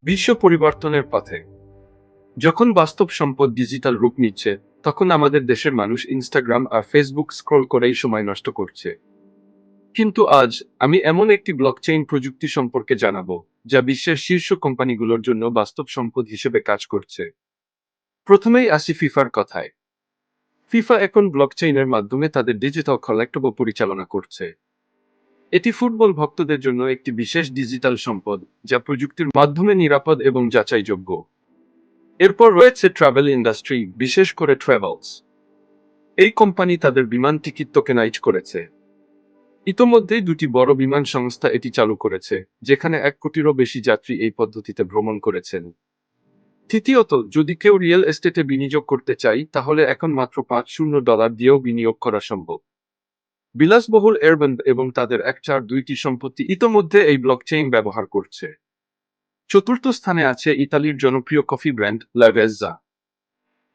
বিশ্ব পরিবর্তনের পথে। যখন বাস্তব সম্পদ ডিজিটাল রূপ নিচ্ছে, তখন আমাদের দেশের মানুষ ইনস্টাগ্রাম আর ফেসবুক স্ক্রল করেই সময় নষ্ট করছে। কিন্তু আজ আমি এমন একটি ব্লকচেইন প্রযুক্তি সম্পর্কে জানাবো, যা বিশ্বের শীর্ষ কোম্পানিগুলোর জন্য বাস্তব সম্পদ হিসেবে কাজ করছে। প্রথমেই আসি ফিফার কথায়। ফিফা এখন ব্লকচেইনের মাধ্যমে তাদের ডিজিটাল কালেক্টেবল পরিচালনা করছে। এটি ফুটবল ভক্তদের জন্য একটি বিশেষ ডিজিটাল সম্পদ, যা প্রযুক্তির মাধ্যমে নিরাপদ এবং যাচাইযোগ্য। এরপর রয়েছে ট্রাভেল ইন্ডাস্ট্রি, বিশেষ করে ট্রাভেলস। এই কোম্পানি তাদের বিমান টিকিট টোকেনাইজ করেছে। ইতোমধ্যেই দুটি বড় বিমান সংস্থা এটি চালু করেছে, যেখানে 1 কোটিরও বেশি যাত্রী এই পদ্ধতিতে ভ্রমণ করেছেন। তৃতীয়ত, যদি কেউ রিয়েল এস্টেটে বিনিয়োগ করতে চাই, তাহলে এখন মাত্র $50 দিয়েও বিনিয়োগ করা সম্ভব। বিলাসবহুল এয়ারব্যান্ড এবং তাদের 142টি সম্পত্তি ইতোমধ্যে এই ব্লকচেইন ব্যবহার করছে। চতুর্থ স্থানে আছে ইতালির জনপ্রিয় কফি ব্র্যান্ড লাভেজ্জা।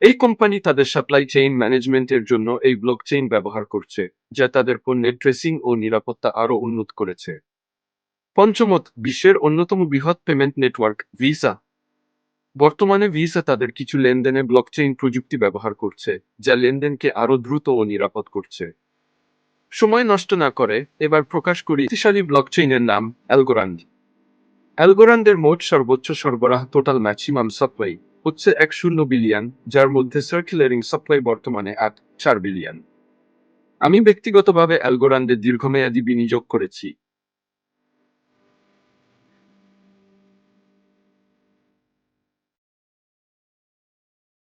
এই কোম্পানি তাদের সাপ্লাই চেইন ম্যানেজমেন্টের জন্য এই ব্লকচেইন ব্যবহার করছে, যা তাদের পণ্যের ট্রেসিং ও নিরাপত্তা আরও উন্নত করেছে। পঞ্চমত, বিশ্বের অন্যতম বৃহৎ পেমেন্ট নেটওয়ার্ক ভিসা। বর্তমানে ভিসা তাদের কিছু লেনদেনে ব্লকচেইন প্রযুক্তি ব্যবহার করছে, যা লেনদেনকে আরও দ্রুত ও নিরাপদ করছে। সময় নষ্ট না করে এবার প্রকাশ করি শক্তিশালী ব্লকচেইনের নাম, অ্যালগোরান্ড। অ্যালগোরান্ডের মোট সর্বোচ্চ সরবরাহ টোটাল ম্যাক্সিমাম সাপ্লাই হচ্ছে 10 বিলিয়ন, যার মধ্যে সার্কুলেটিং সাপ্লাই বর্তমানে 4 বিলিয়ন। আমি ব্যক্তিগতভাবে অ্যালগোরান্ডে দীর্ঘমেয়াদী বিনিয়োগ করেছি।